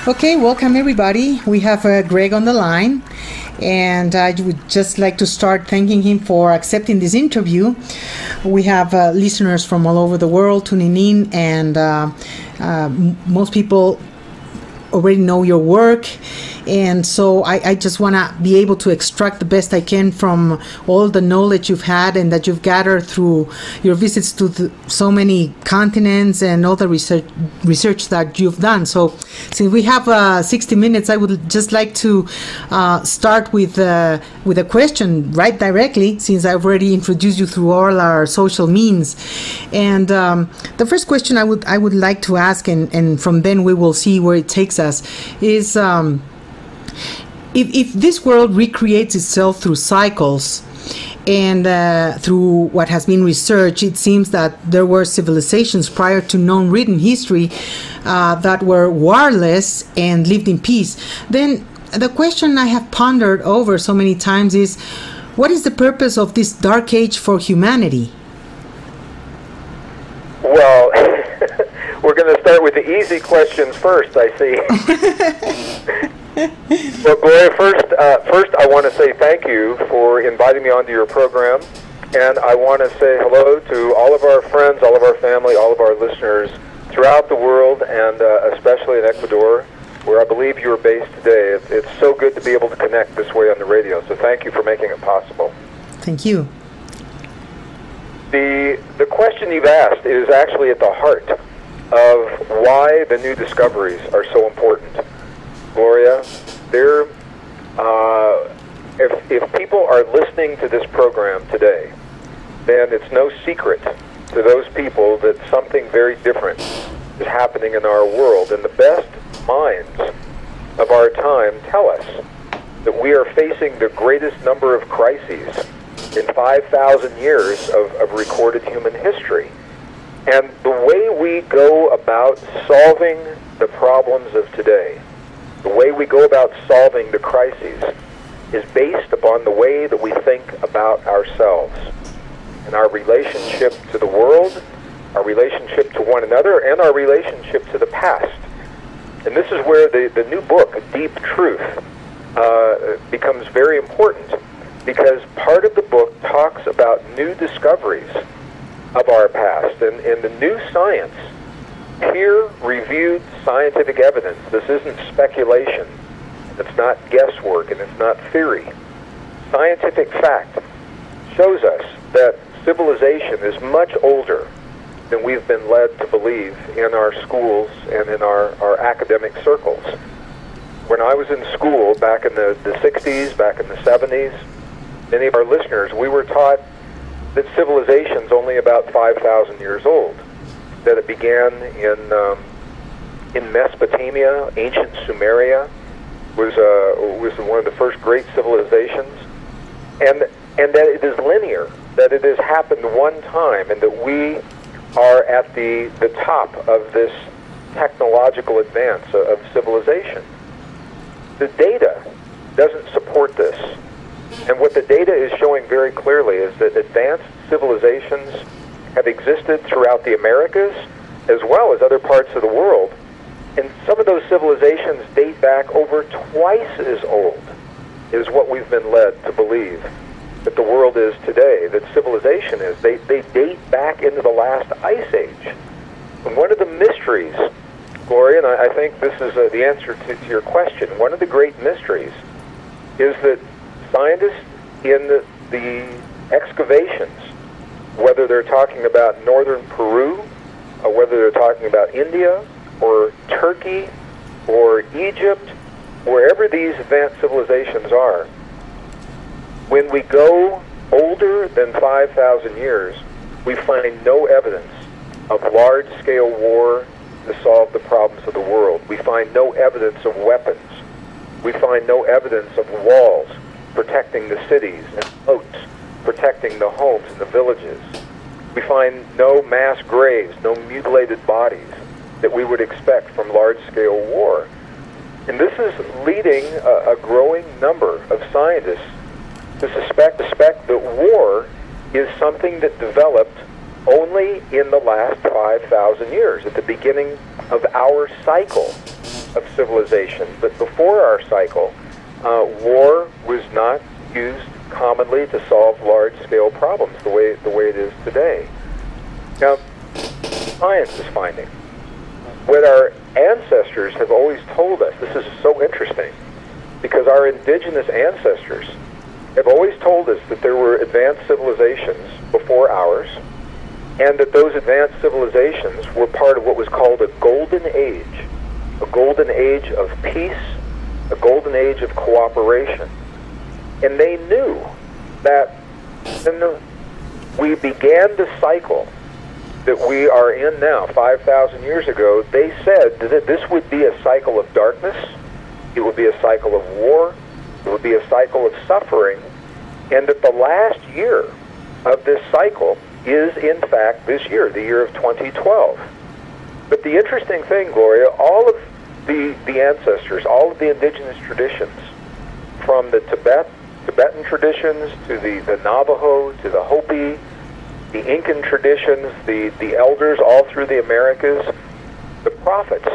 Okay, welcome everybody. We have Gregg on the line, and I would just like to start thanking him for accepting this interview. We have listeners from all over the world tuning in, and most people already know your work, and so I just want to be able to extract the best I can from all the knowledge you've had and that you've gathered through your visits to so many continents and all the research that you've done. So since we have 60 minutes, I would just like to start with a question right directly, since I've already introduced you through all our social means. And the first question I would like to ask, and from then we will see where it takes us, is if this world recreates itself through cycles and through what has been researched, it seems that there were civilizations prior to known written history that were warless and lived in peace. Then the question I have pondered over so many times is, what is the purpose of this dark age for humanity? Well, we're going to start with the easy questions first, I see. Well, Gloria, first I want to say thank you for inviting me onto your program, and I want to say hello to all of our friends, all of our family, all of our listeners throughout the world, and especially in Ecuador, where I believe you're based today. It's so good to be able to connect this way on the radio, so thank you for making it possible. Thank you. The question you've asked is actually at the heart of why the new discoveries are so important. Gloria, if people are listening to this program today, then it's no secret to those people that something very different is happening in our world. And the best minds of our time tell us that we are facing the greatest number of crises in 5,000 years of recorded human history. And the way we go about solving the problems of today, the way we go about solving the crises, is based upon the way that we think about ourselves and our relationship to the world, our relationship to one another, and our relationship to the past. And this is where the new book, Deep Truth, becomes very important, because part of the book talks about new discoveries of our past and the new science, peer-reviewed scientific evidence. This isn't speculation, it's not guesswork, and it's not theory. Scientific fact shows us that civilization is much older than we've been led to believe in our schools and in our academic circles. When I was in school back in the 60s, back in the 70s, many of our listeners, we were taught that civilization's only about 5,000 years old, that it began in Mesopotamia. Ancient Sumeria was one of the first great civilizations, and that it is linear, that it has happened one time, and that we are at the top of this technological advance of civilization. The data doesn't support this. And what the data is showing very clearly is that advanced civilizations have existed throughout the Americas as well as other parts of the world. And some of those civilizations date back over twice as old as what we've been led to believe that the world is today, that civilization is. They date back into the last ice age. And one of the mysteries, Gloria, and I think this is the answer to your question, one of the great mysteries is that scientists in the excavations, whether they're talking about northern Peru, or whether they're talking about India, or Turkey, or Egypt, wherever these advanced civilizations are, when we go older than 5,000 years, we find no evidence of large-scale war to solve the problems of the world. We find no evidence of weapons. We find no evidence of walls protecting the cities and moats, protecting the homes and the villages. We find no mass graves, no mutilated bodies that we would expect from large-scale war. And this is leading a growing number of scientists to suspect that war is something that developed only in the last 5,000 years, at the beginning of our cycle. of civilization. But before our cycle, war was not used commonly to solve large-scale problems the way it is today. Now, science is finding what our ancestors have always told us. This is so interesting because our indigenous ancestors have always told us that there were advanced civilizations before ours, and that those advanced civilizations were part of what was called a golden age of peace, a golden age of cooperation. And they knew that when we began the cycle that we are in now, 5,000 years ago, they said that this would be a cycle of darkness, it would be a cycle of war, it would be a cycle of suffering, and that the last year of this cycle is, in fact, this year, the year of 2012. But the interesting thing, Gloria, all of the ancestors, all of the indigenous traditions, from the Tibetan traditions to the Navajo, to the Hopi, the Incan traditions, the elders all through the Americas, the prophets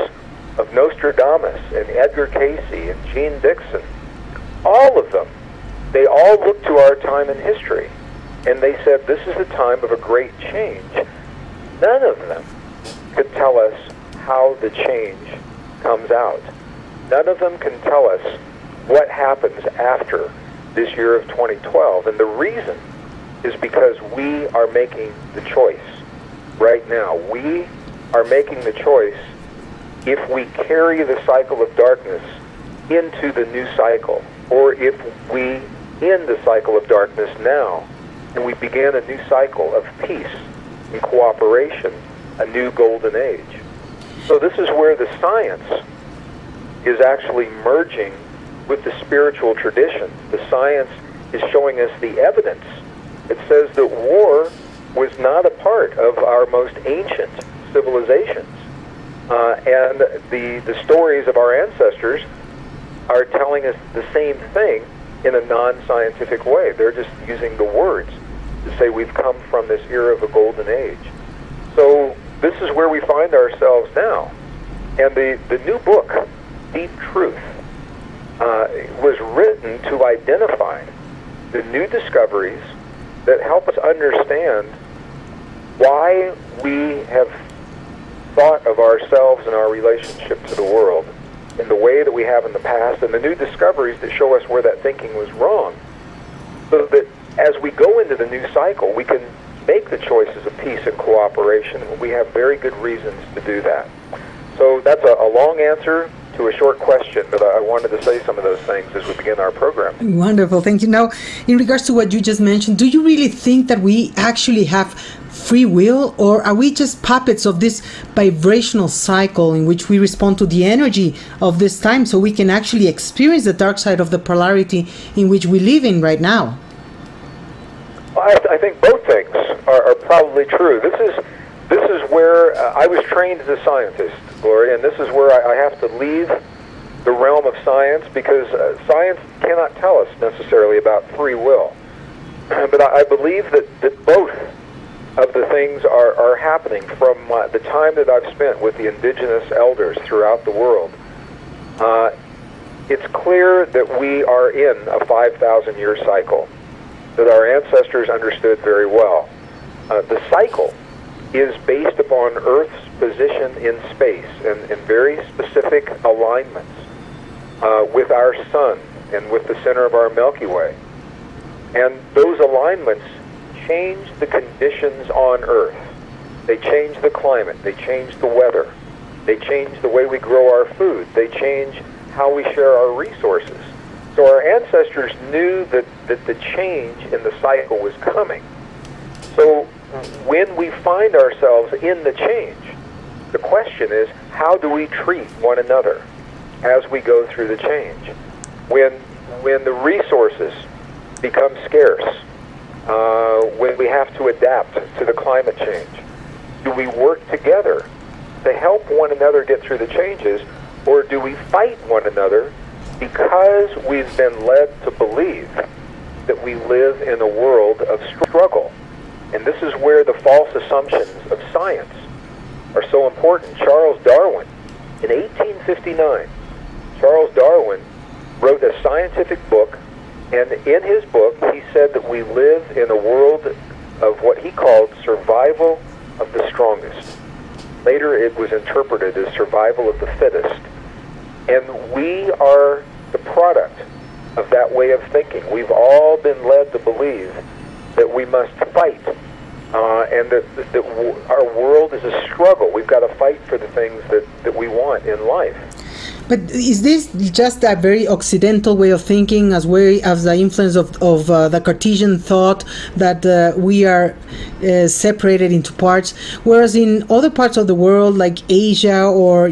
of Nostradamus and Edgar Cayce and Gene Dixon, all of them, they all looked to our time in history, and they said this is the time of a great change. None of them could tell us how the change comes out. None of them can tell us what happens after this year of 2012, and the reason is because we are making the choice right now. We are making the choice if we carry the cycle of darkness into the new cycle, or if we end the cycle of darkness now and we begin a new cycle of peace and cooperation, a new golden age. So this is where the science is actually merging with the spiritual tradition. The science is showing us the evidence. It says that war was not a part of our most ancient civilizations. And the stories of our ancestors are telling us the same thing in a non-scientific way. They're just using the words to say we've come from this era of a golden age. So this is where we find ourselves now. And the new book, Deep Truth, was written to identify the new discoveries that help us understand why we have thought of ourselves and our relationship to the world in the way that we have in the past, and the new discoveries that show us where that thinking was wrong, so that as we go into the new cycle, we can make the choices of peace and cooperation. We have very good reasons to do that. So that's a long answer to a short question, but I wanted to say some of those things as we begin our program. Wonderful, thank you. Now, in regards to what you just mentioned, do you really think that we actually have free will, or are we just puppets of this vibrational cycle in which we respond to the energy of this time so we can actually experience the dark side of the polarity in which we live in right now? I think both things are probably true. This is where I was trained as a scientist, Gloria, and this is where I have to leave the realm of science, because science cannot tell us necessarily about free will. But I believe that both of the things are happening from the time that I've spent with the indigenous elders throughout the world. It's clear that we are in a 5,000-year cycle that our ancestors understood very well. The cycle is based upon Earth's position in space and very specific alignments with our sun and with the center of our Milky Way. And those alignments change the conditions on Earth. They change the climate. They change the weather. They change the way we grow our food. They change how we share our resources. So our ancestors knew that the change in the cycle was coming. So when we find ourselves in the change, the question is, how do we treat one another as we go through the change? When the resources become scarce, when we have to adapt to the climate change, do we work together to help one another get through the changes, or do we fight one another because we've been led to believe that we live in a world of struggle? And this is where the false assumptions of science are so important. Charles Darwin In 1859, Charles Darwin wrote a scientific book, and in his book he said that we live in a world of what he called survival of the strongest. Later it was interpreted as survival of the fittest. And we are the product of that way of thinking. We've all been led to believe that we must fight, and that our world is a struggle. We've got to fight for the things that we want in life. But is this just a very Occidental way of thinking, as well as the influence of the Cartesian thought that we are separated into parts, whereas in other parts of the world, like Asia or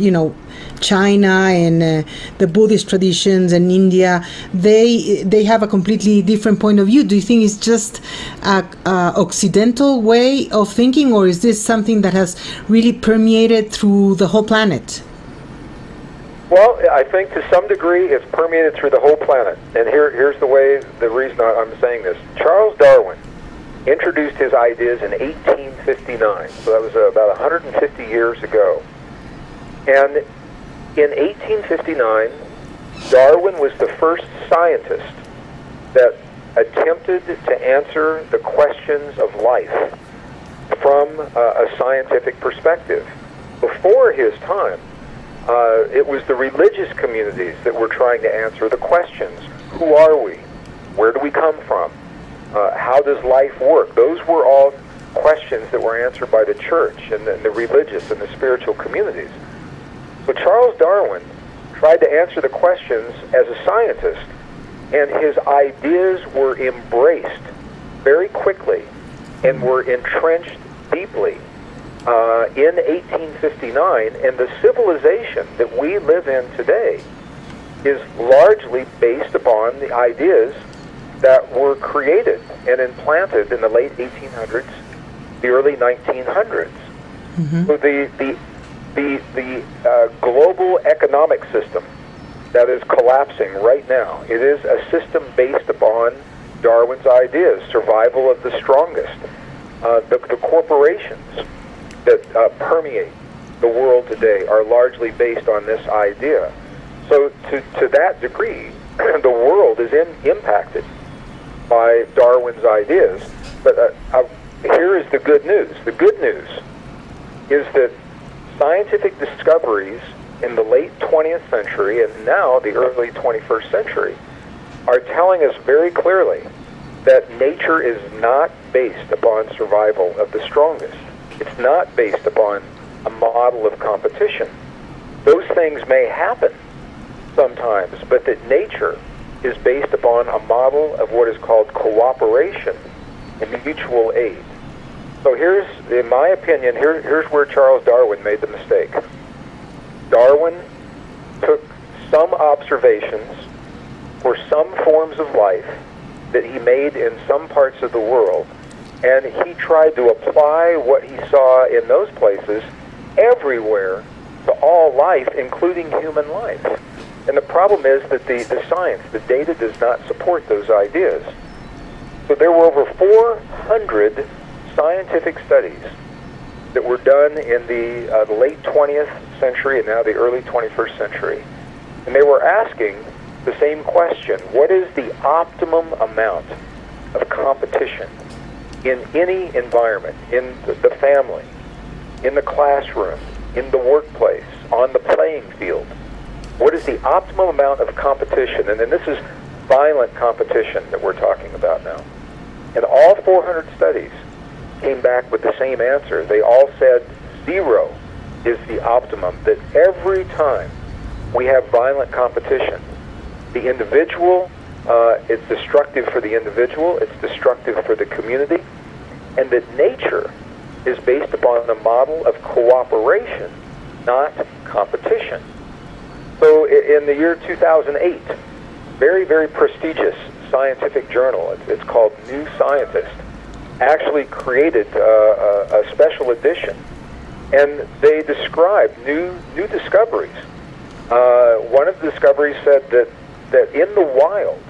China and the Buddhist traditions and India, they have a completely different point of view? Do you think it's just a Occidental way of thinking, or is this something that has really permeated through the whole planet? Well, I think to some degree it's permeated through the whole planet. And here's the reason I'm saying this. Charles Darwin introduced his ideas in 1859, so that was about 150 years ago. And in 1859, Darwin was the first scientist that attempted to answer the questions of life from a scientific perspective. Before his time, it was the religious communities that were trying to answer the questions. Who are we? Where do we come from? How does life work? Those were all questions that were answered by the church and the religious and the spiritual communities. So Charles Darwin tried to answer the questions as a scientist, and his ideas were embraced very quickly and were entrenched deeply in 1859, and the civilization that we live in today is largely based upon the ideas that were created and implanted in the late 1800s, the early 1900s. Mm-hmm. So the global economic system that is collapsing right now, it is a system based upon Darwin's ideas, survival of the strongest. The corporations that permeate the world today are largely based on this idea. So to that degree, the world is impacted by Darwin's ideas. But here is the good news. The good news is that scientific discoveries in the late 20th century and now the early 21st century are telling us very clearly that nature is not based upon survival of the strongest. It's not based upon a model of competition. Those things may happen sometimes, but that nature is based upon a model of what is called cooperation and mutual aid. So here's, in my opinion, here's where Charles Darwin made the mistake. Darwin took some observations for some forms of life that he made in some parts of the world, and he tried to apply what he saw in those places everywhere to all life, including human life. And the problem is that the science, the data, does not support those ideas. So there were over 400 scientific studies that were done in the late 20th century and now the early 21st century. And they were asking the same question: what is the optimum amount of competition in any environment, in the family, in the classroom, in the workplace, on the playing field? What is the optimum amount of competition? And then this is violent competition that we're talking about now. And all 400 studies came back with the same answer. They all said 0 is the optimum, that every time we have violent competition, the individual, it's destructive for the individual, it's destructive for the community, and that nature is based upon the model of cooperation, not competition. So in the year 2008, very, very prestigious scientific journal, it's called New Scientist, actually created a special edition, and they described new discoveries. One of the discoveries said that in the wild,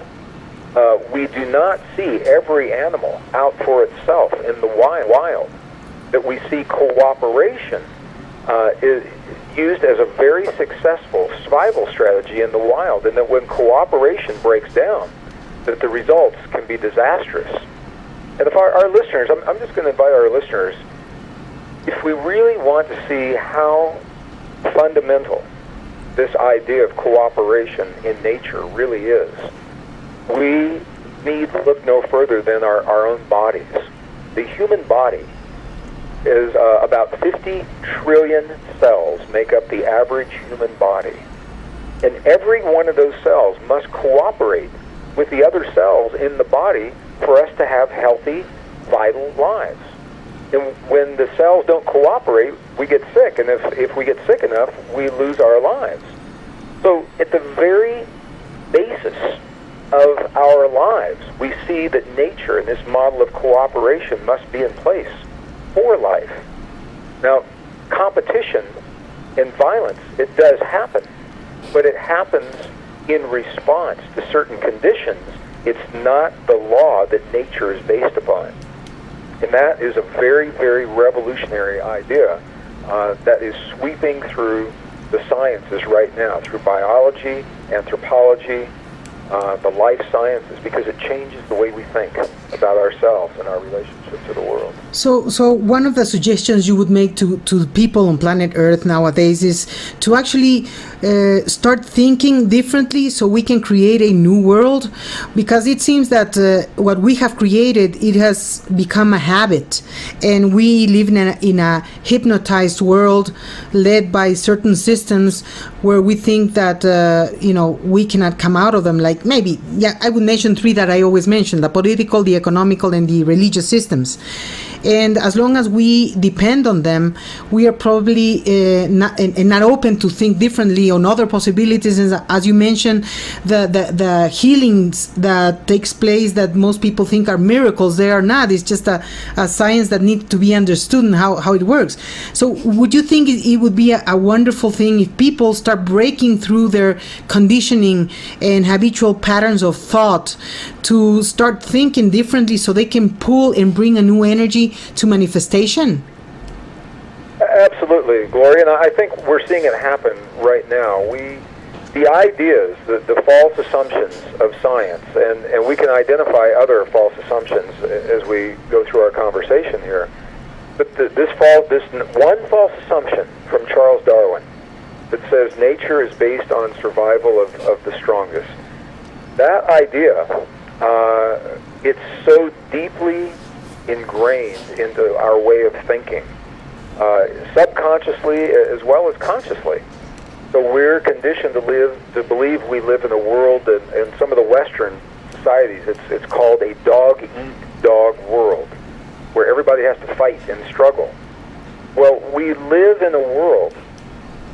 we do not see every animal out for itself in the wild. That we see cooperation. used as a very successful survival strategy in the wild, and that when cooperation breaks down, that the results can be disastrous. And if our listeners, I'm just going to invite our listeners, if we really want to see how fundamental this idea of cooperation in nature really is, we need to look no further than our own bodies. The human body is about 50 trillion cells make up the average human body. And every one of those cells must cooperate with the other cells in the body for us to have healthy, vital lives. And when the cells don't cooperate, we get sick. And if we get sick enough, we lose our lives. So at the very basis of our lives, we see that nature and this model of cooperation must be in place for life. Now, competition and violence, it does happen, but it happens in response to certain conditions. It's not the law that nature is based upon. And that is a very, very revolutionary idea that is sweeping through the sciences right now, through biology, anthropology, the life sciences, because it changes the way we think about ourselves and our relationship to the world. So one of the suggestions you would make to people on planet Earth nowadays is to actually start thinking differently so we can create a new world, because it seems that what we have created, it has become a habit, and we live in a hypnotized world led by certain systems where we think that we cannot come out of them. Like maybe, I would mention three that I always mention: the political, the economical, and the religious systems. And as long as we depend on them, we are probably not open to think differently on other possibilities. And as you mentioned, the healings that takes place that most people think are miracles, they are not. It's just a science that needs to be understood and how it works. So would you think it would be a wonderful thing if people start breaking through their conditioning and habitual patterns of thought to start thinking differently so they can pull and bring a new energy to manifestation? Absolutely, Gloria, and I think we're seeing it happen right now. The ideas, the false assumptions of science, and we can identify other false assumptions as we go through our conversation here. But this one false assumption from Charles Darwin that says nature is based on survival of the strongest. That idea, it's so deeply ingrained into our way of thinking, subconsciously as well as consciously. So we're conditioned to believe we live in a world that, in some of the Western societies, it's called a dog-eat-dog world, where everybody has to fight and struggle. Well, we live in a world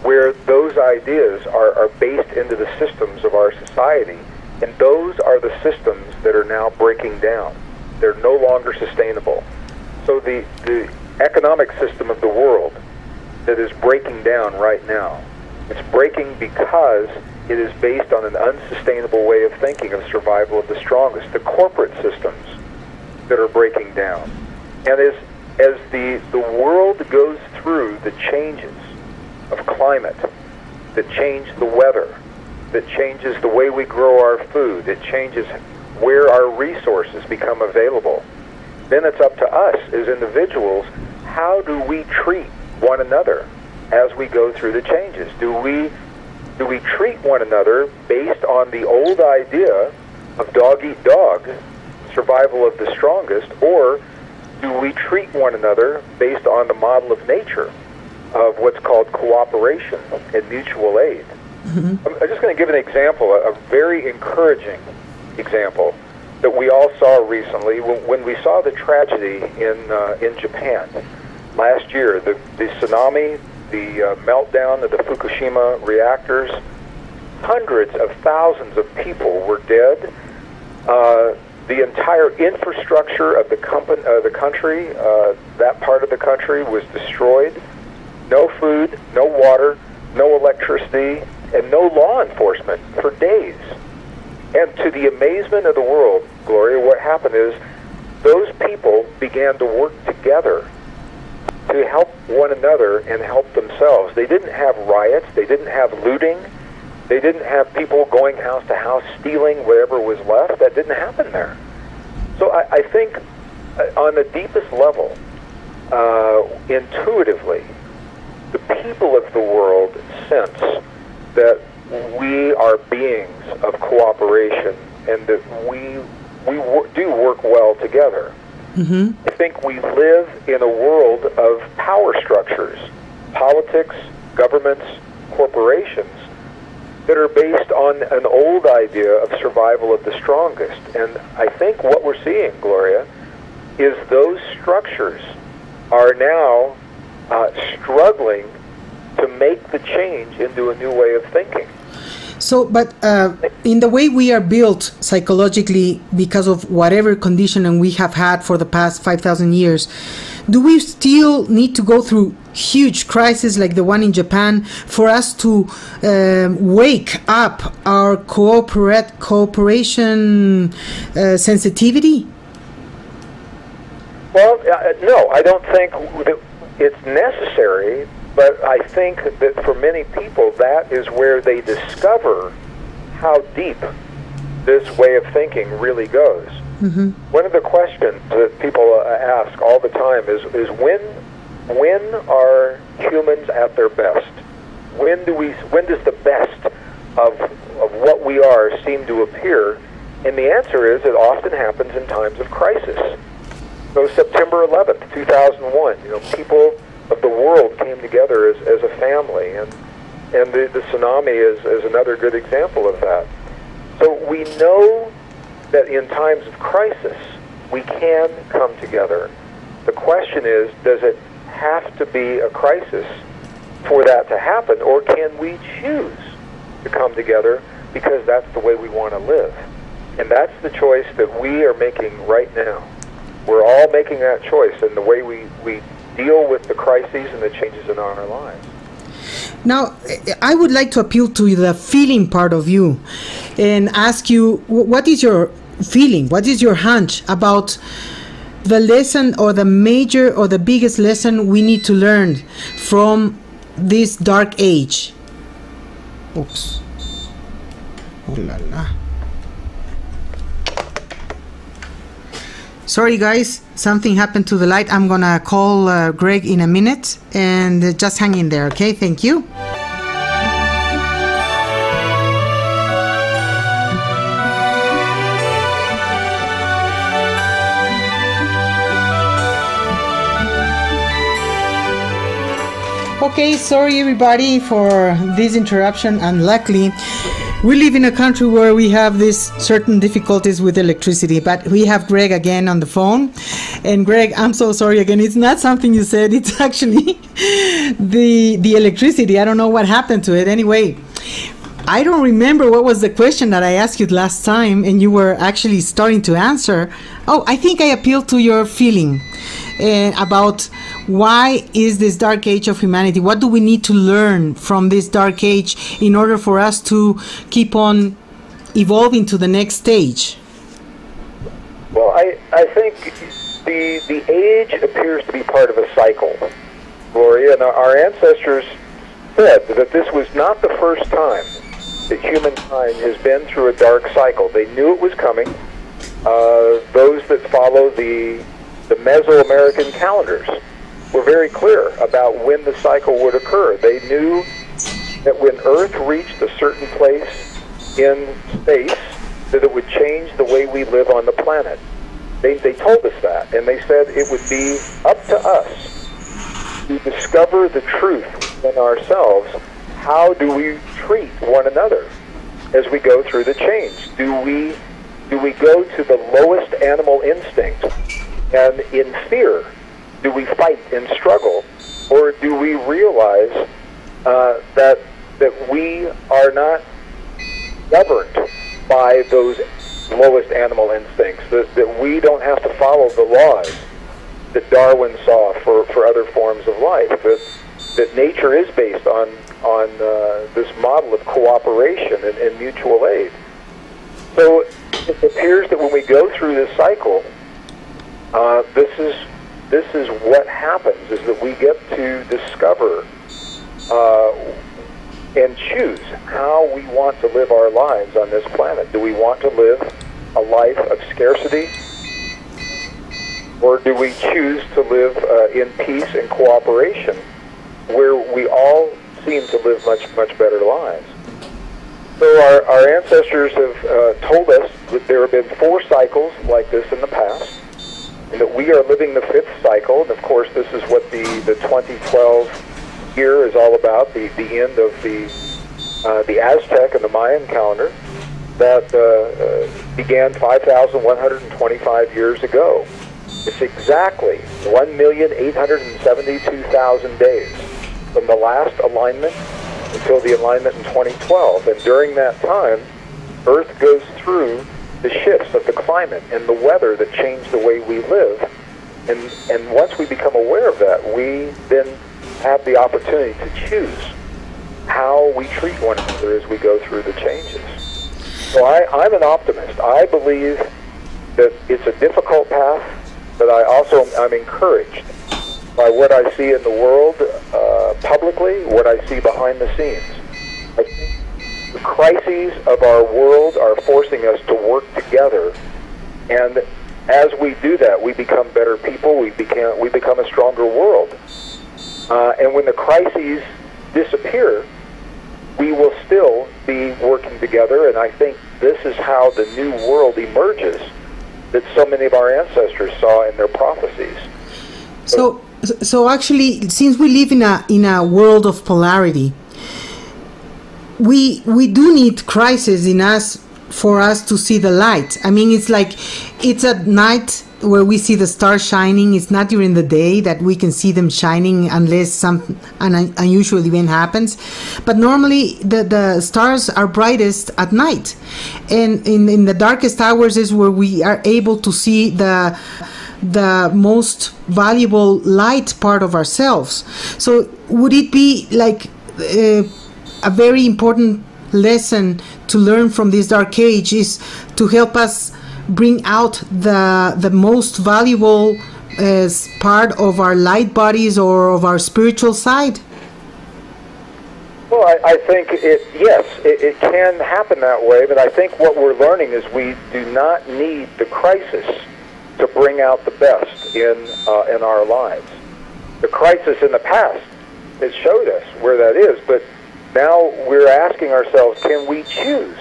where those ideas are based into the systems of our society, and those are the systems that are now breaking down. They're no longer sustainable. So the economic system of the world that is breaking down right now, it's breaking because it is based on an unsustainable way of thinking of survival of the strongest. The corporate systems that are breaking down. And as the world goes through the changes of climate that change the weather, that changes the way we grow our food, it changes where our resources become available, then it's up to us as individuals. How do we treat one another as we go through the changes? Do we treat one another based on the old idea of dog-eat-dog, survival of the strongest, or do we treat one another based on the model of nature of what's called cooperation and mutual aid? Mm-hmm. I'm just going to give an example, a very encouraging example that we all saw recently when we saw the tragedy in Japan last year, the tsunami, the meltdown of the Fukushima reactors. Hundreds of thousands of people were dead. The entire infrastructure of the country, that part of the country, was destroyed. No food, no water, no electricity, and no law enforcement for days. And to the amazement of the world, Gloria, what happened is those people began to work together to help one another and help themselves. They didn't have riots. They didn't have looting. They didn't have people going house to house stealing whatever was left. That didn't happen there. So I think on the deepest level, intuitively, the people of the world sense that we are beings of cooperation and that we do work well together. Mm-hmm. I think we live in a world of power structures, politics, governments, corporations, that are based on an old idea of survival of the strongest. And I think what we're seeing, Gloria, is those structures are now struggling to make the change into a new way of thinking. So, but in the way we are built psychologically because of whatever conditioning we have had for the past 5,000 years, do we still need to go through huge crises like the one in Japan for us to wake up our cooperation sensitivity? Well, no, I don't think that it's necessary. But I think that for many people, that is where they discover how deep this way of thinking really goes. Mm-hmm. One of the questions that people ask all the time is when are humans at their best? When does the best of what we are seem to appear? And the answer is it often happens in times of crisis. So September 11th, 2001, people of the world came together as a family, and the tsunami is another good example of that. So we know that in times of crisis, we can come together. The question is, does it have to be a crisis for that to happen, or can we choose to come together because that's the way we want to live? And that's the choice that we are making right now. We're all making that choice in the way we deal with the crises and the changes in our lives. Now, I would like to appeal to the feeling part of you and ask you, what is your feeling? What is your hunch about the lesson or the major or the biggest lesson we need to learn from this dark age? Oops. Oh la la. Sorry guys, something happened to the light. I'm gonna call Gregg in a minute, and just hang in there, okay? Thank you. Okay, sorry everybody for this interruption. Unluckily, we live in a country where we have these certain difficulties with electricity, but we have Gregg again on the phone. And Gregg, I'm so sorry again. It's not something you said. It's actually the electricity. I don't know what happened to it. Anyway, I don't remember what was the question that I asked you last time, and you were actually starting to answer. Oh, I think I appealed to your feeling about why is this dark age of humanity? What do we need to learn from this dark age in order for us to keep on evolving to the next stage? Well, I think the age appears to be part of a cycle, Gloria, and our ancestors said that this was not the first time that humankind has been through a dark cycle. They knew it was coming. Those that follow the Mesoamerican calendars were very clear about when the cycle would occur. They knew that when Earth reached a certain place in space, that it would change the way we live on the planet. They told us that, and they said it would be up to us to discover the truth within ourselves. How do we treat one another as we go through the change? Do we go to the lowest animal instinct, and in fear, do we fight and struggle, or do we realize that we are not governed by those lowest animal instincts, that we don't have to follow the laws that Darwin saw for other forms of life, that nature is based on this model of cooperation and mutual aid. So it appears that when we go through this cycle, this is this is what happens, is that we get to discover and choose how we want to live our lives on this planet. Do we want to live a life of scarcity, or do we choose to live in peace and cooperation, where we all seem to live much, much better lives? So our ancestors have told us that there have been 4 cycles like this in the past, and that we are living the 5th cycle. And of course, this is what the 2012 year is all about, the end of the Aztec and the Mayan calendar that began 5,125 years ago. It's exactly 1,872,000 days from the last alignment until the alignment in 2012. And during that time, Earth goes through the shifts of the climate and the weather that change the way we live. And once we become aware of that, we then have the opportunity to choose how we treat one another as we go through the changes. So I'm an optimist. I believe that it's a difficult path, but I'm encouraged by what I see in the world publicly, what I see behind the scenes. I think the crises of our world are forcing us to work together, and as we do that, we become better people, we become a stronger world. And when the crises disappear, we will still be working together, and I think this is how the new world emerges that so many of our ancestors saw in their prophecies. So actually, since we live in a world of polarity, we do need crisis in us for us to see the light. I mean, it's like it's at night where we see the stars shining. It's not during the day that we can see them shining unless an unusual event happens. But normally the stars are brightest at night, and in the darkest hours is where we are able to see the most valuable light part of ourselves. So would it be like a very important lesson to learn from this dark age is to help us bring out the most valuable part of our light bodies or of our spiritual side? Well, I think it can happen that way, but I think what we're learning is we do not need the crisis to bring out the best in our lives. The crisis in the past has showed us where that is, but now we're asking ourselves, can we choose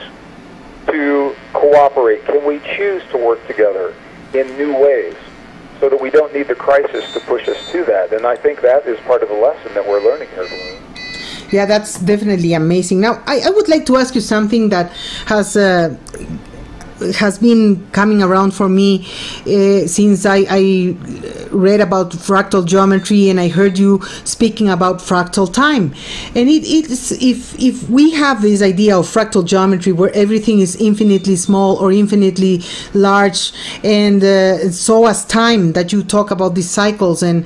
to cooperate? Can we choose to work together in new ways so that we don't need the crisis to push us to that? And I think that is part of the lesson that we're learning here. Yeah, that's definitely amazing. Now, I would like to ask you something that has been coming around for me since I read about fractal geometry and I heard you speaking about fractal time. And it's if we have this idea of fractal geometry where everything is infinitely small or infinitely large, and so as time that you talk about these cycles and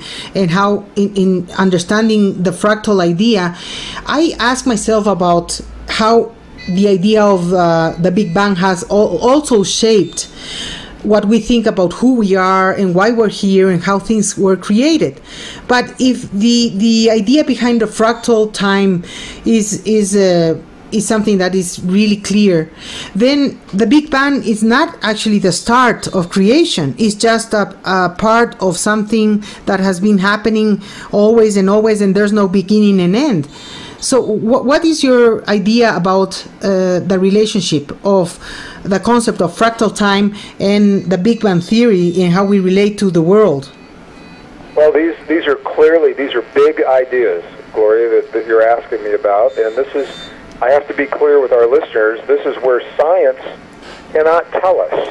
how in understanding the fractal idea, I ask myself about how the idea of the Big Bang has also shaped what we think about who we are and why we're here and how things were created. But if the idea behind the fractal time is something that is really clear, then the Big Bang is not actually the start of creation. It's just a part of something that has been happening always, and there's no beginning and end. So what is your idea about the relationship of the concept of fractal time and the Big Bang theory and how we relate to the world? Well, these are big ideas, Gloria, that you're asking me about. And I have to be clear with our listeners, this is where science cannot tell us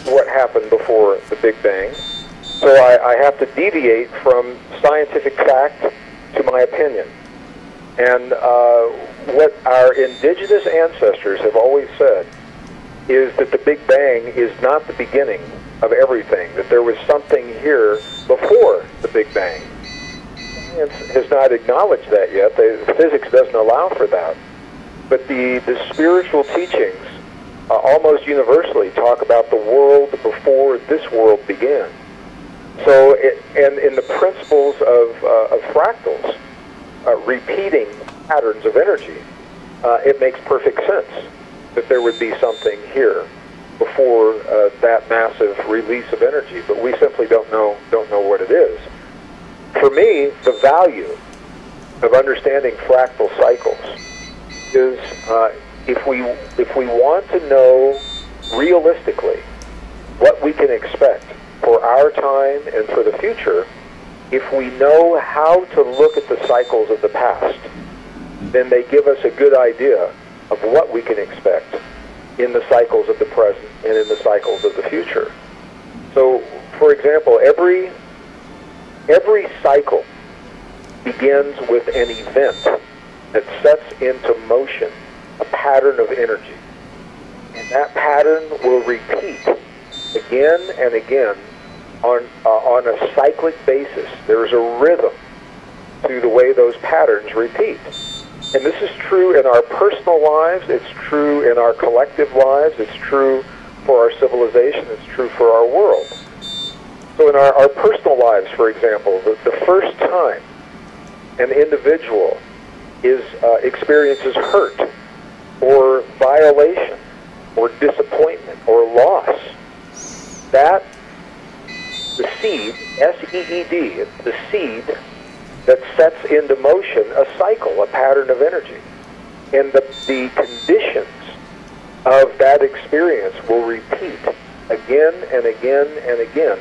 what happened before the Big Bang. So I have to deviate from scientific fact to my opinion. And what our indigenous ancestors have always said is that the Big Bang is not the beginning of everything, that there was something here before the Big Bang. Science has not acknowledged that yet. Physics doesn't allow for that. But the spiritual teachings almost universally talk about the world before this world began. So, and in the principles of fractals, repeating patterns of energy, it makes perfect sense that there would be something here before that massive release of energy, but we simply don't know what it is. For me, the value of understanding fractal cycles is if we want to know realistically what we can expect for our time and for the future, if we know how to look at the cycles of the past, then they give us a good idea of what we can expect in the cycles of the present and in the cycles of the future. So, for example, every cycle begins with an event that sets into motion a pattern of energy. And that pattern will repeat again and again on a cyclic basis. There's a rhythm to the way those patterns repeat. And this is true in our personal lives, it's true in our collective lives, it's true for our civilization, it's true for our world. So in our personal lives, for example, the first time an individual experiences hurt or violation or disappointment or loss, that the seed, S-E-E-D, the seed that sets into motion a cycle, a pattern of energy. And the conditions of that experience will repeat again and again and again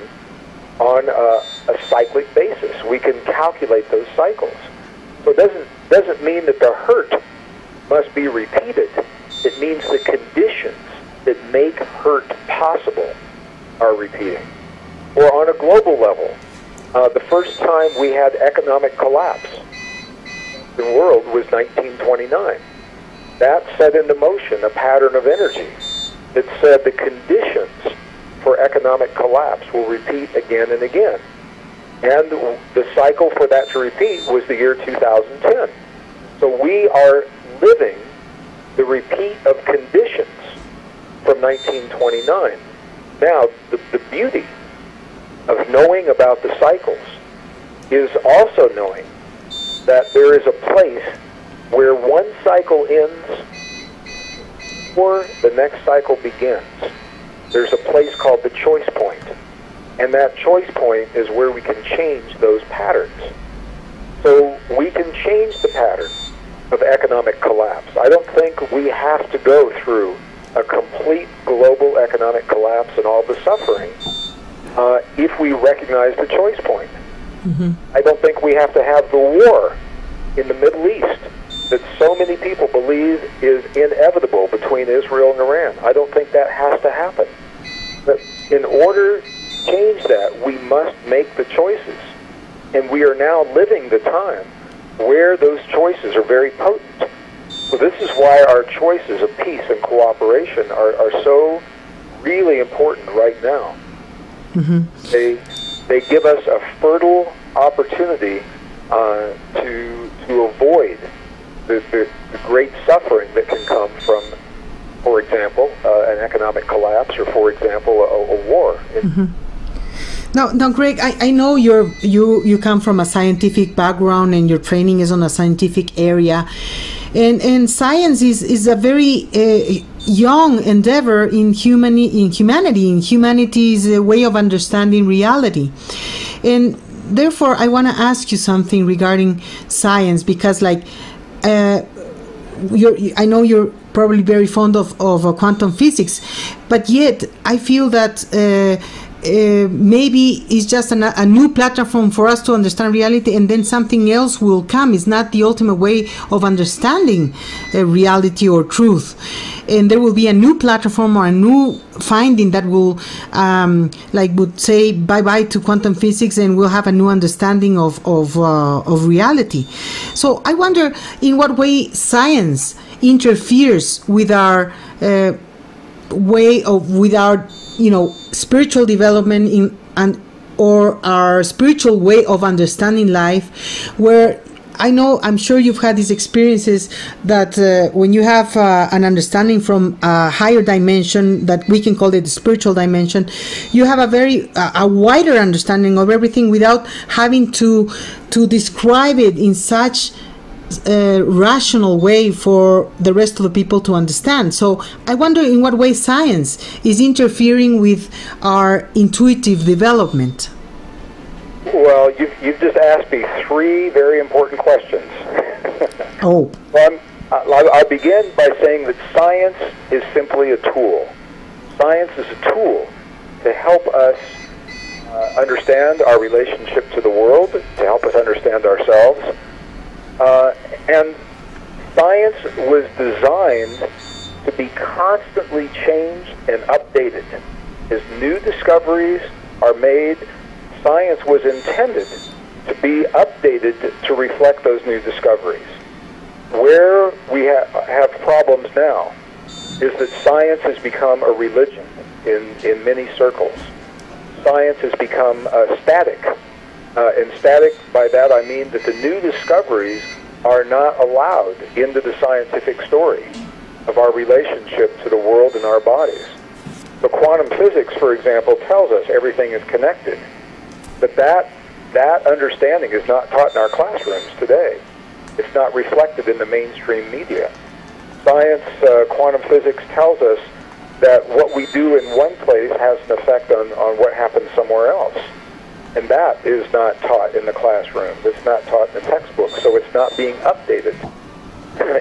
on a cyclic basis. We can calculate those cycles. So it doesn't mean that the hurt must be repeated. It means the conditions that make hurt possible are repeating. Or on a global level, the first time we had economic collapse in the world was 1929. That set into motion a pattern of energy that said the conditions for economic collapse will repeat again and again. And the cycle for that to repeat was the year 2010. So we are living the repeat of conditions from 1929. Now, the beauty of knowing about the cycles is also knowing that there is a place where one cycle ends or the next cycle begins. There's a place called the choice point, and that choice point is where we can change those patterns. So we can change the pattern of economic collapse. I don't think we have to go through a complete global economic collapse and all the suffering if we recognize the choice point. Mm-hmm. I don't think we have to have the war in the Middle East that so many people believe is inevitable between Israel and Iran. I don't think that has to happen. But in order to change that, we must make the choices. And we are now living the time where those choices are very potent. So this is why our choices of peace and cooperation are so really important right now. Mm-hmm. They give us a fertile opportunity to avoid the great suffering that can come from, for example, an economic collapse, or for example, a war. Mm-hmm. Now, Gregg, I know you come from a scientific background and your training is on a scientific area, and science is a very young endeavor in humanity's way of understanding reality, and therefore I want to ask you something regarding science, because I know you're probably very fond of quantum physics, but yet I feel that maybe it's just a new platform for us to understand reality, and then something else will come. It's not the ultimate way of understanding reality or truth, and there will be a new platform or a new finding that will would say bye-bye to quantum physics, and we'll have a new understanding of reality. So I wonder in what way science interferes with our spiritual development or our spiritual way of understanding life, where I'm sure you've had these experiences that when you have an understanding from a higher dimension that we can call it the spiritual dimension, you have a wider understanding of everything without having to describe it in such a rational way for the rest of the people to understand. So I wonder in what way science is interfering with our intuitive development. Well, you've just asked me three very important questions. Oh. Well, I'll begin by saying that science is simply a tool. Science is a tool to help us understand our relationship to the world, to help us understand ourselves. And science was designed to be constantly changed and updated. As new discoveries are made, science was intended to be updated to reflect those new discoveries. Where we have problems now is that science has become a religion in many circles. Science has become static. And static, by that I mean that the new discoveries are not allowed into the scientific story of our relationship to the world and our bodies. So quantum physics, for example, tells us everything is connected. But that understanding is not taught in our classrooms today. It's not reflected in the mainstream media. Science, quantum physics tells us that what we do in one place has an effect on what happens somewhere else. And that is not taught in the classroom. It's not taught in the textbook, so it's not being updated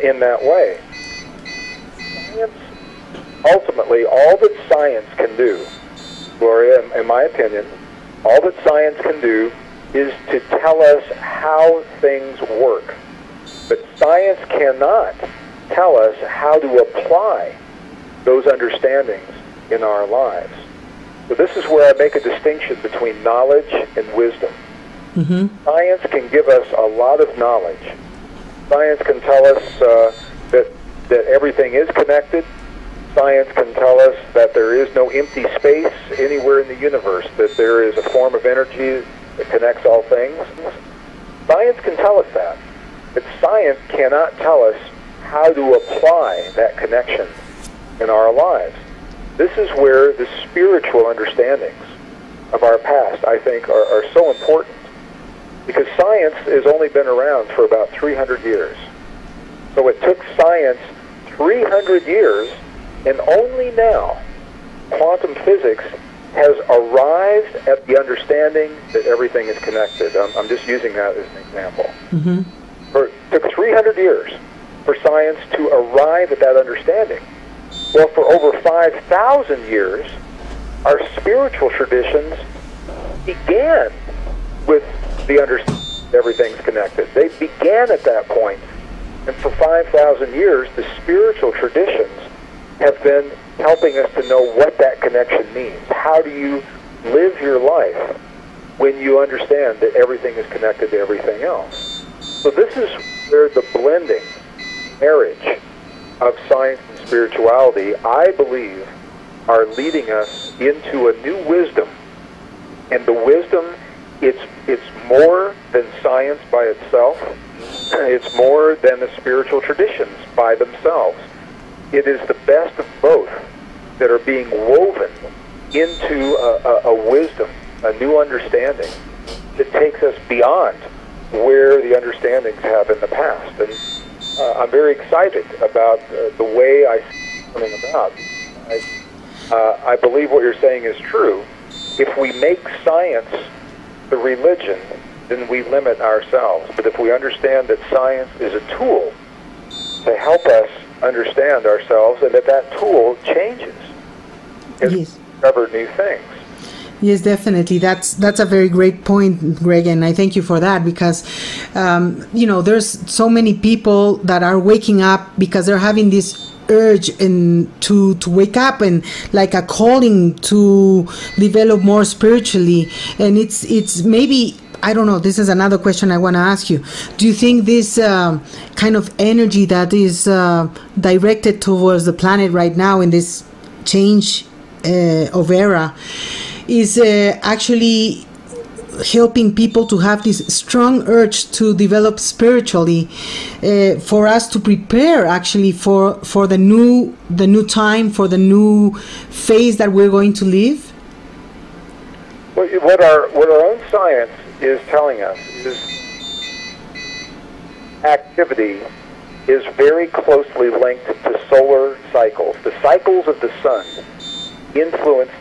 in that way. Science, ultimately, all that science can do, Gloria, in my opinion, all that science can do is to tell us how things work. But science cannot tell us how to apply those understandings in our lives. So this is where I make a distinction between knowledge and wisdom. Mm-hmm. Science can give us a lot of knowledge. Science can tell us that everything is connected. Science can tell us that there is no empty space anywhere in the universe, that there is a form of energy that connects all things. Science can tell us that. But science cannot tell us how to apply that connection in our lives. This is where the spiritual understandings of our past, I think, are so important. Because science has only been around for about 300 years. So it took science 300 years, and only now quantum physics has arrived at the understanding that everything is connected. I'm just using that as an example. Mm-hmm. It took 300 years for science to arrive at that understanding. Well, for over 5,000 years, our spiritual traditions began with the understanding that everything's connected. They began at that point. And for 5,000 years, the spiritual traditions have been helping us to know what that connection means. How do you live your life when you understand that everything is connected to everything else? So this is where the blending, marriage of science and spirituality, I believe, are leading us into a new wisdom. And the wisdom, it's more than science by itself. It's more than the spiritual traditions by themselves. It is the best of both that are being woven into a wisdom, a new understanding that takes us beyond where the understandings have in the past. And I'm very excited about the way I see it coming about. I believe what you're saying is true. If we make science the religion, then we limit ourselves. But if we understand that science is a tool to help us understand ourselves, and that tool changes as we discover new things. Yes, definitely. That's a very great point, Greg, and I thank you for that, because there's so many people that are waking up because they're having this urge to wake up and like a calling to develop more spiritually. And it's maybe, I don't know, this is another question I want to ask you. Do you think this kind of energy that is directed towards the planet right now in this change of era is actually helping people to have this strong urge to develop spiritually, for us to prepare actually for the new time, for the new phase that we're going to live? Well, what our own science is telling us is activity is very closely linked to solar cycles. The cycles of the sun influence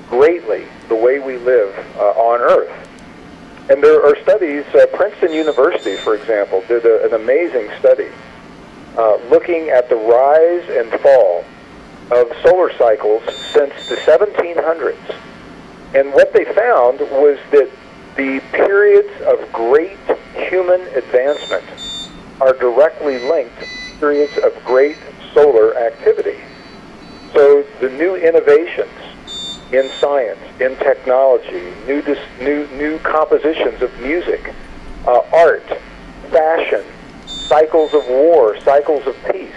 greatly the way we live on Earth. And there are studies, Princeton University, for example, did an amazing study looking at the rise and fall of solar cycles since the 1700s. And what they found was that the periods of great human advancement are directly linked to periods of great solar activity. So the new innovations in science, in technology, new compositions of music, art, fashion, cycles of war, cycles of peace,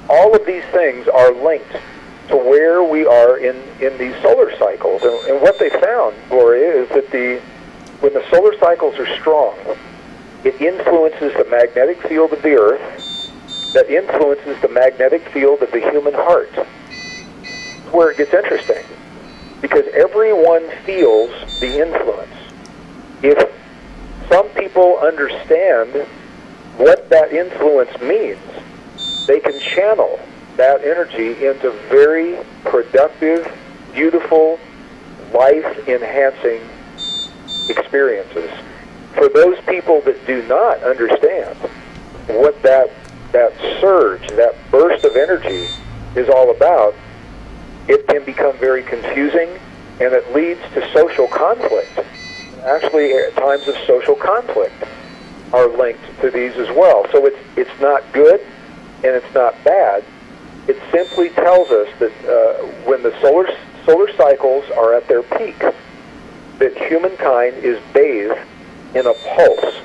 all of these things are linked to where we are in these solar cycles. And what they found, Gloria, is that when the solar cycles are strong, it influences the magnetic field of the Earth, that influences the magnetic field of the human heart. That's where it gets interesting, because everyone feels the influence. If some people understand what that influence means, they can channel that energy into very productive, beautiful, life-enhancing experiences. For those people that do not understand what that surge, that burst of energy is all about, it can become very confusing, and it leads to social conflict. Actually, times of social conflict are linked to these as well. So it's not good and it's not bad. It simply tells us that when the solar cycles are at their peak, that humankind is bathed in a pulse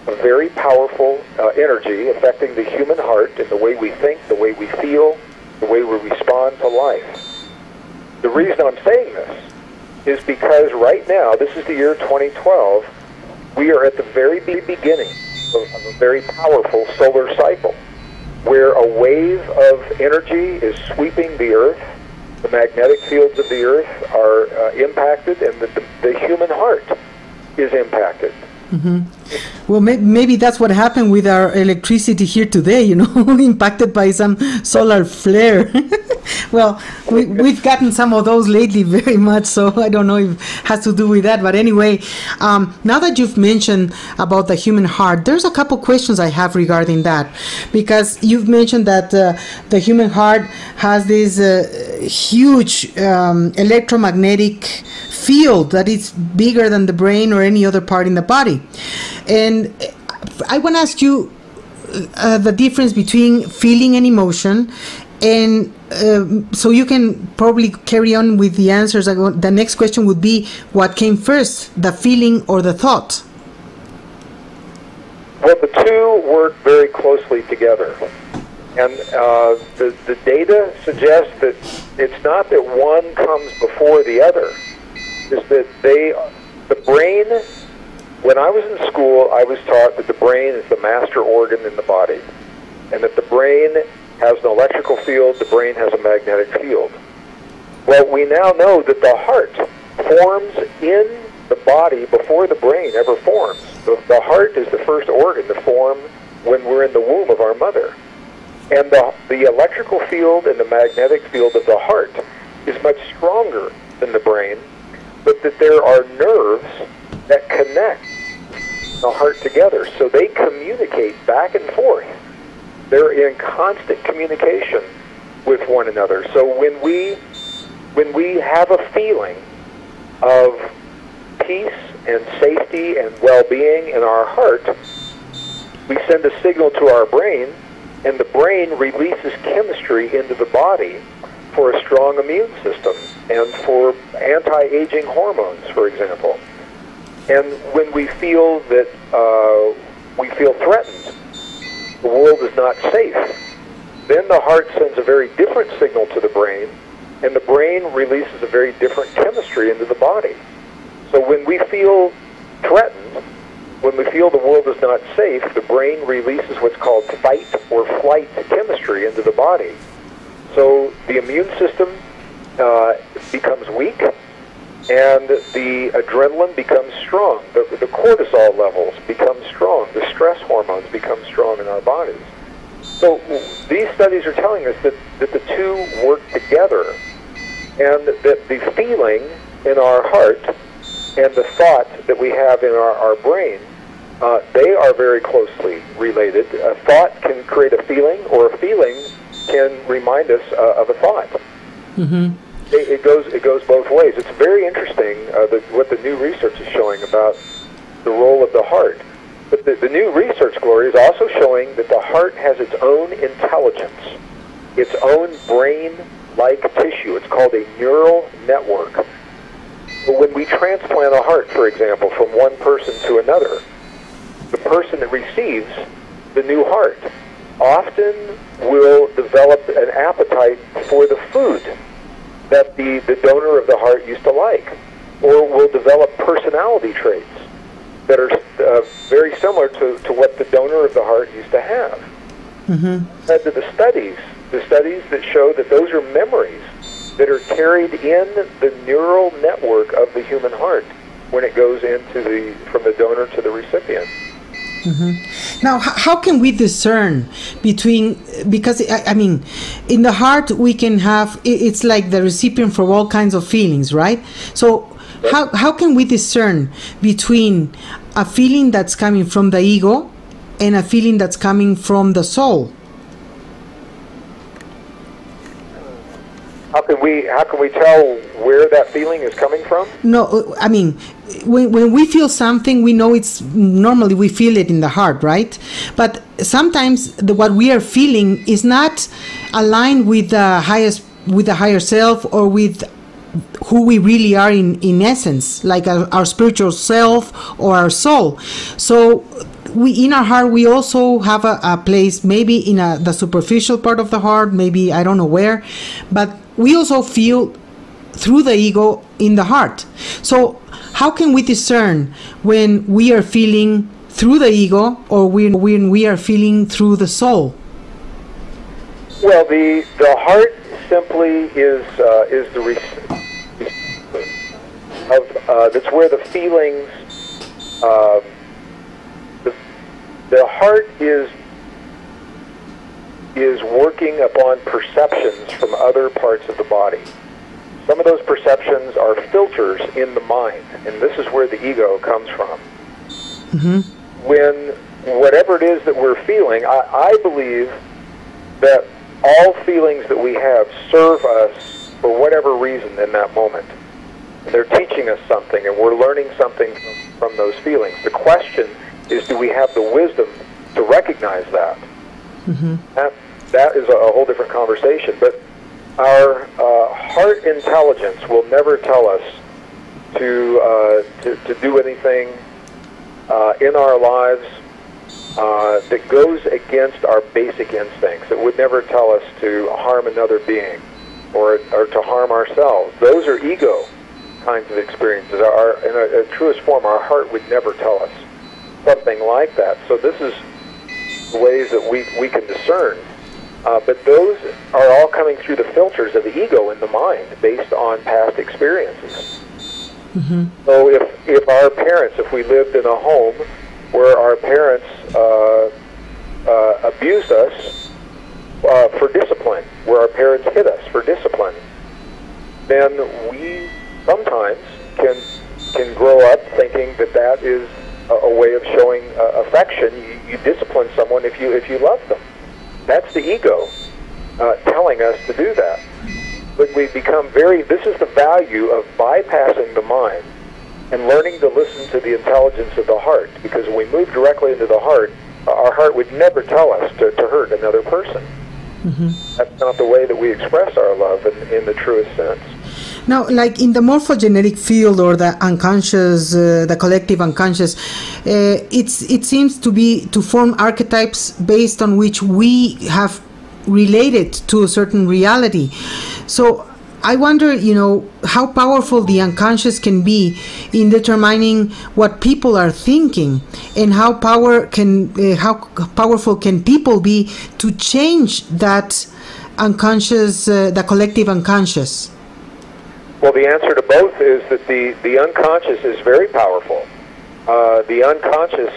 of very powerful energy affecting the human heart and the way we think, the way we feel, the way we respond to life. The reason I'm saying this is because right now, this is the year 2012, we are at the very beginning of a very powerful solar cycle, where a wave of energy is sweeping the Earth, the magnetic fields of the Earth are impacted, and the human heart is impacted. Mm-hmm. Well, maybe that's what happened with our electricity here today, impacted by some solar flare. Well, we've gotten some of those lately very much, so I don't know if it has to do with that. But anyway, now that you've mentioned about the human heart, there's a couple questions I have regarding that. Because you've mentioned that the human heart has this huge electromagnetic field that is bigger than the brain or any other part in the body. And I want to ask you the difference between feeling and emotion, and so you can probably carry on with the answers. The next question would be, what came first, the feeling or the thought? Well, the two work very closely together. And the data suggests that it's not that one comes before the other. It's that the brain, when I was in school, I was taught that the brain is the master organ in the body, and that the brain has an electrical field, the brain has a magnetic field. Well, we now know that the heart forms in the body before the brain ever forms. The heart is the first organ to form when we're in the womb of our mother. And the electrical field and the magnetic field of the heart is much stronger than the brain, but that there are nerves that connect the heart together. So they communicate back and forth. They're in constant communication with one another. So when we have a feeling of peace and safety and well-being in our heart, we send a signal to our brain, and the brain releases chemistry into the body for a strong immune system and for anti-aging hormones, for example. And when we feel that we feel threatened, the world is not safe, then the heart sends a very different signal to the brain, and the brain releases a very different chemistry into the body. So So when we feel threatened, when we feel the world is not safe, the brain releases what's called fight or flight chemistry into the body. So the immune system becomes weak, and the adrenaline becomes strong. The cortisol levels become strong. The stress hormones become strong in our bodies. So these studies are telling us that the two work together, and that the feeling in our heart and the thought that we have in our brain, they are very closely related. A thought can create a feeling, or a feeling can remind us of a thought. Mm-hmm. It goes both ways. It's very interesting what the new research is showing about the role of the heart. But the new research, Gloria, is also showing that the heart has its own intelligence, its own brain-like tissue. It's called a neural network. But when we transplant a heart, for example, from one person to another, the person that receives the new heart often will develop an appetite for the food that the donor of the heart used to like, or will develop personality traits that are very similar to what the donor of the heart used to have. Mm-hmm. The studies that show that those are memories that are carried in the neural network of the human heart when it goes into from the donor to the recipient. Mm-hmm. Now, how can we discern between, because I mean, in the heart we can have, it's like the recipient for all kinds of feelings, right? So how can we discern between a feeling that's coming from the ego and a feeling that's coming from the soul? How can we tell where that feeling is coming from? No, I mean, when we feel something, we know normally we feel it in the heart, right? But sometimes what we are feeling is not aligned with the higher self, or with who we really are in essence, like our spiritual self or our soul. So in our heart, we also have a place, maybe in the superficial part of the heart, maybe I don't know where, but we also feel through the ego in the heart. So how can we discern when we are feeling through the ego, or when we are feeling through the soul? Well, the heart simply is the that's where the feelings. The heart is working upon perceptions from other parts of the body. Some of those perceptions are filters in the mind, and this is where the ego comes from. Mm-hmm. When whatever it is that we're feeling, I believe that all feelings that we have serve us for whatever reason in that moment. They're teaching us something, and we're learning something from those feelings. The question is, do we have the wisdom to recognize that? Mm-hmm. That is a whole different conversation. But our heart intelligence will never tell us to do anything in our lives that goes against our basic instincts. It would never tell us to harm another being or to harm ourselves. Those are ego kinds of experiences. In a truest form, our heart would never tell us something like that. So this is ways that we can discern. But those are all coming through the filters of the ego in the mind based on past experiences. Mm-hmm. So if our parents, if we lived in a home where our parents abused us for discipline, where our parents hit us for discipline, then we sometimes can grow up thinking that is a way of showing affection. You discipline someone if you love them. That's the ego telling us to do that. But we become this is the value of bypassing the mind and learning to listen to the intelligence of the heart. Because when we move directly into the heart, our heart would never tell us to hurt another person. Mm-hmm. That's not the way that we express our love in the truest sense. Now, like in the morphogenetic field, or the unconscious, the collective unconscious, it seems to form archetypes based on which we have related to a certain reality. So I wonder, how powerful the unconscious can be in determining what people are thinking, and how powerful can people be to change that unconscious, the collective unconscious. Well, the answer to both is that the unconscious is very powerful. The unconscious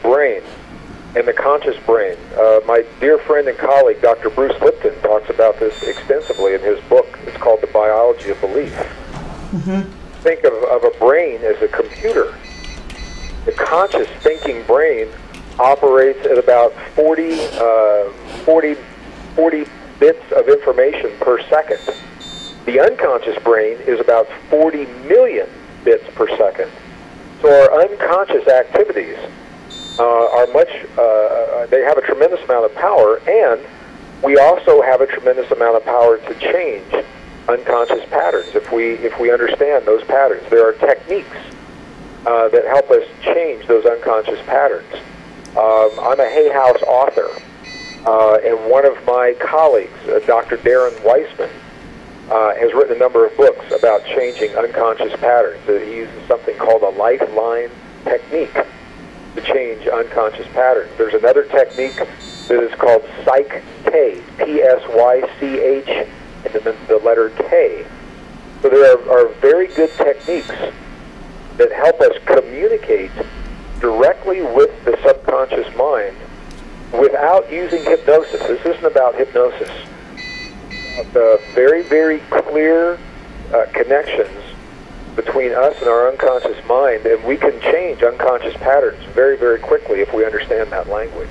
brain and the conscious brain. My dear friend and colleague, Dr. Bruce Lipton, talks about this extensively in his book. It's called The Biology of Belief. Mm-hmm. Think of a brain as a computer. The conscious thinking brain operates at about 40 bits of information per second. The unconscious brain is about 40 million bits per second. So our unconscious activities are they have a tremendous amount of power, and we also have a tremendous amount of power to change unconscious patterns if we understand those patterns. There are techniques that help us change those unconscious patterns. I'm a Hay House author, and one of my colleagues, Dr. Darren Weissman, has written a number of books about changing unconscious patterns. He uses something called a lifeline technique to change unconscious patterns. There's another technique that is called Psych-K, P-S-Y-C-H, and then the letter K. So there are very good techniques that help us communicate directly with the subconscious mind without using hypnosis. This isn't about hypnosis. The very, very clear connections between us and our unconscious mind, and we can change unconscious patterns very, very quickly if we understand that language.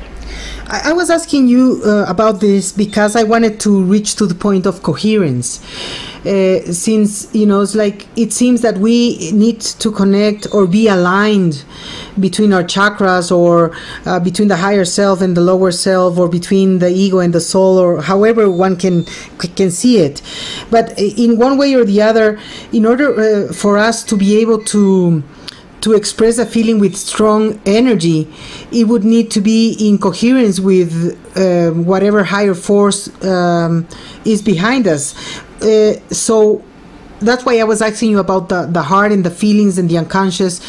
I was asking you about this because I wanted to reach to the point of coherence. Since, it's like it seems that we need to connect or be aligned between our chakras, or between the higher self and the lower self, or between the ego and the soul, or however one can see it. But in one way or the other, in order for us to be able to express a feeling with strong energy, it would need to be in coherence with whatever higher force is behind us. So that's why I was asking you about the heart and the feelings and the unconscious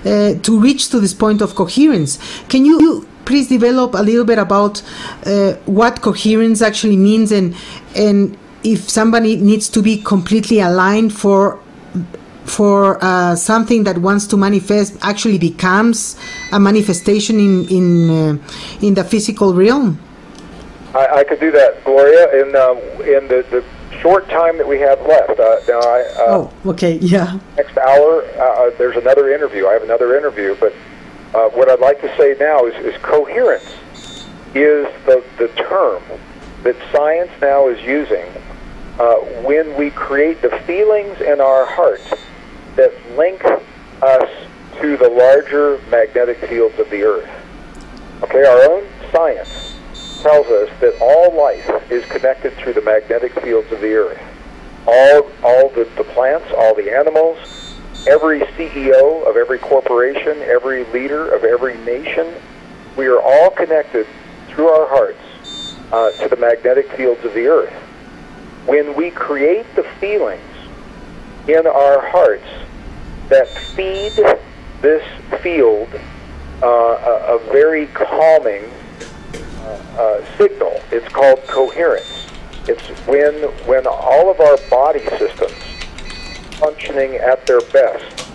to reach to this point of coherence. Can you please develop a little bit about what coherence actually means, and if somebody needs to be completely aligned for something that wants to manifest actually becomes a manifestation in the physical realm? I could do that, Gloria, in the short time that we have left. Okay, yeah. Next hour, there's another interview. I have another interview, but what I'd like to say now is coherence is the term that science now is using when we create the feelings in our heart that link us to the larger magnetic fields of the earth. Okay, our own science tells us that all life is connected through the magnetic fields of the earth. All the plants, all the animals, every CEO of every corporation, every leader of every nation, we are all connected through our hearts to the magnetic fields of the earth. When we create the feelings in our hearts that feed this field a very calming signal, it's called coherence. It's when all of our body systems functioning at their best,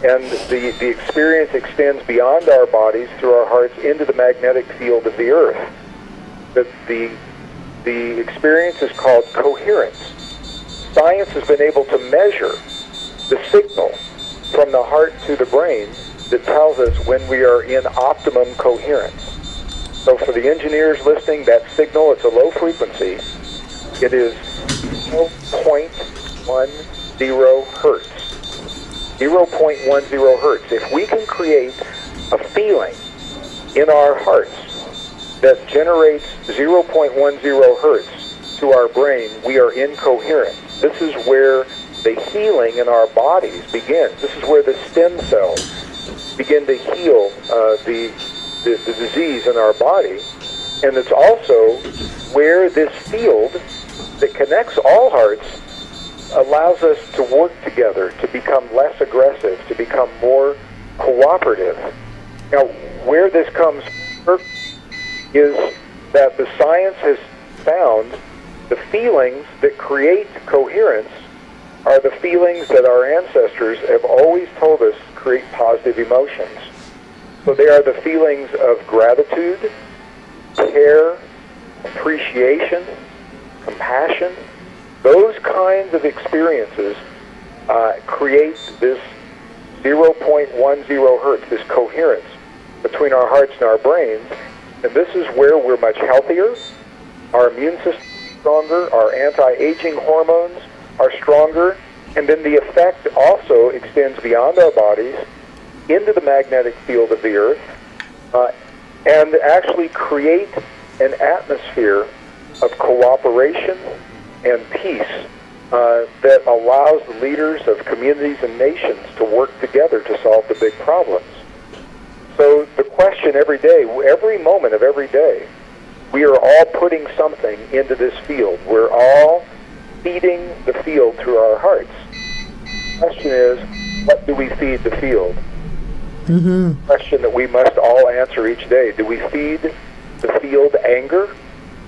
and the experience extends beyond our bodies through our hearts into the magnetic field of the earth. The experience is called coherence. Science has been able to measure the signal from the heart to the brain that tells us when we are in optimum coherence. So for the engineers listening, that signal, it's a low frequency. It is 0.10 hertz. 0.10 hertz. If we can create a feeling in our hearts that generates 0.10 hertz to our brain, we are in coherence. This is where the healing in our bodies begins. This is where the stem cells begin to heal the disease in our body. And it's also where this field that connects all hearts allows us to work together, to become less aggressive, to become more cooperative. Now, where this comes first is that the science has found the feelings that create coherence are the feelings that our ancestors have always told us create positive emotions. So they are the feelings of gratitude, care, appreciation, compassion. Those kinds of experiences create this 0.10 hertz, this coherence between our hearts and our brains. And this is where we're much healthier, our immune system is stronger, our anti-aging hormones are stronger, and then the effect also extends beyond our bodies into the magnetic field of the earth and actually create an atmosphere of cooperation and peace that allows the leaders of communities and nations to work together to solve the big problems. So the question every day, every moment of every day, we are all putting something into this field. We're all feeding the field through our hearts. The question is, what do we feed the field? Mm-hmm. The question that we must all answer each day. Do we feed the field anger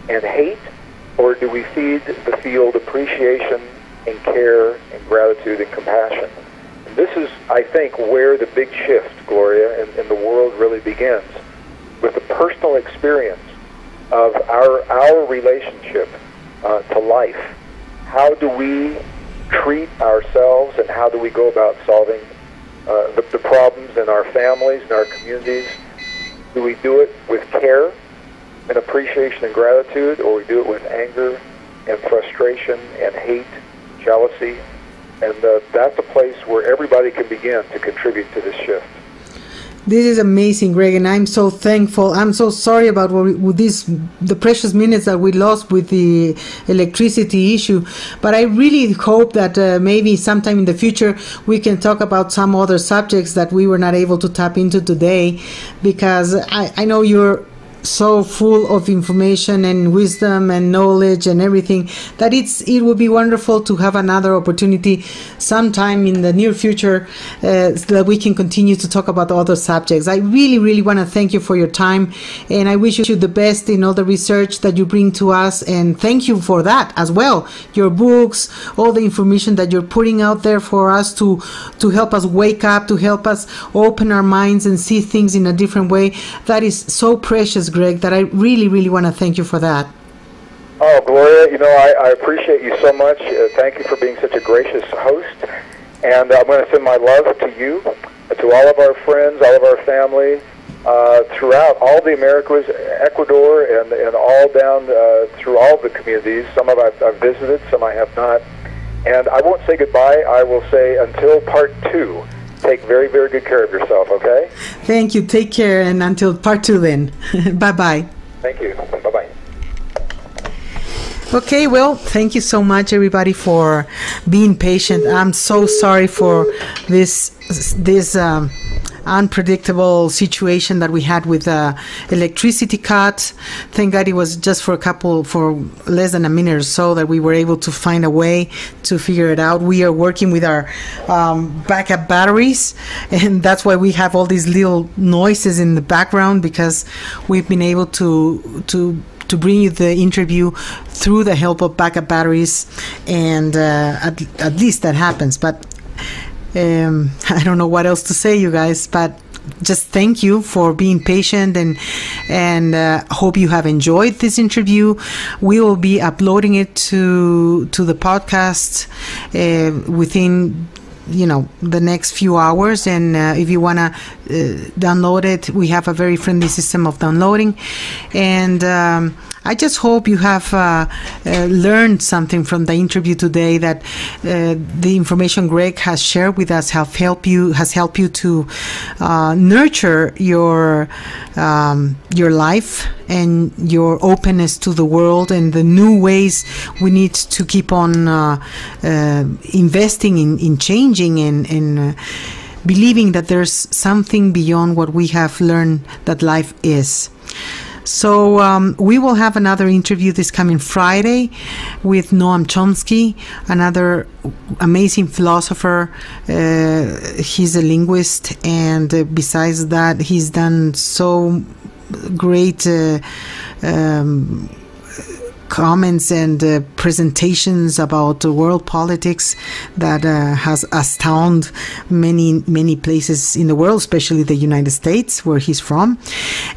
and hate, or do we feed the field appreciation and care and gratitude and compassion? And this is, I think, where the big shift, Gloria, in the world really begins, with the personal experience of our relationship to life. How do we treat ourselves, and how do we go about solving the problems in our families and our communities? Do we do it with care and appreciation and gratitude, or we do it with anger and frustration and hate, jealousy? And that's a place where everybody can begin to contribute to this shift. This is amazing, Gregg, and I'm so thankful. I'm so sorry about the precious minutes that we lost with the electricity issue. But I really hope that maybe sometime in the future we can talk about some other subjects that we were not able to tap into today, because I know you're so full of information and wisdom and knowledge and everything that it would be wonderful to have another opportunity sometime in the near future so that we can continue to talk about other subjects. I really, really want to thank you for your time, and I wish you the best in all the research that you bring to us, and thank you for that as well. Your books, all the information that you're putting out there for us to help us wake up, to help us open our minds and see things in a different way. That is so precious, Gregg, that I really, really want to thank you for that. Oh, Gloria, I appreciate you so much. Thank you for being such a gracious host. And I'm going to send my love to you, to all of our friends, all of our family, throughout all the Americas, Ecuador, and all down through all the communities. Some of I've visited, some I have not. And I won't say goodbye. I will say until part 2. Take very, very good care of yourself, okay? Thank you. Take care, and until part 2 then. Bye-bye. Thank you. Bye-bye. Okay, well, thank you so much, everybody, for being patient. I'm so sorry for this unpredictable situation that we had with electricity cut. Thank God it was just for less than a minute or so that we were able to find a way to figure it out. We are working with our backup batteries, and that's why we have all these little noises in the background, because we've been able to bring you the interview through the help of backup batteries, and at least that happens. But I don't know what else to say, you guys, but just thank you for being patient, and hope you have enjoyed this interview. We will be uploading it to the podcast within the next few hours, and if you want to download it, we have a very friendly system of downloading. And I just hope you have learned something from the interview today, that the information Gregg has shared with us has helped you to nurture your life and your openness to the world, and the new ways we need to keep on investing in changing and believing that there's something beyond what we have learned that life is. So we will have another interview this coming Friday with Noam Chomsky, another amazing philosopher. He's a linguist, and besides that, he's done so great comments and presentations about world politics that has astounded many places in the world, especially the United States, where he's from.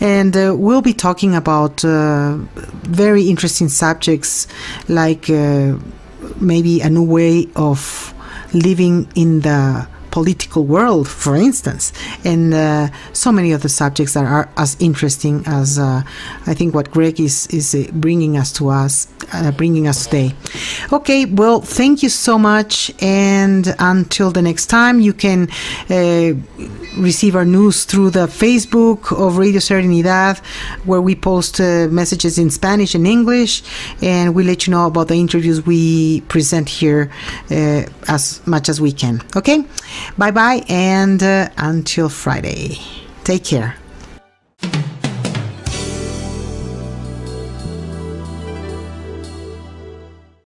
And we'll be talking about very interesting subjects, like maybe a new way of living in the political world, for instance, and so many other subjects that are as interesting as I think what Gregg is bringing us today. Okay, well, thank you so much, and until the next time, you can receive our news through the Facebook of Radio Serenidad, where we post messages in Spanish and English, and we let you know about the interviews we present here as much as we can. Okay, bye-bye, and until Friday. Take care.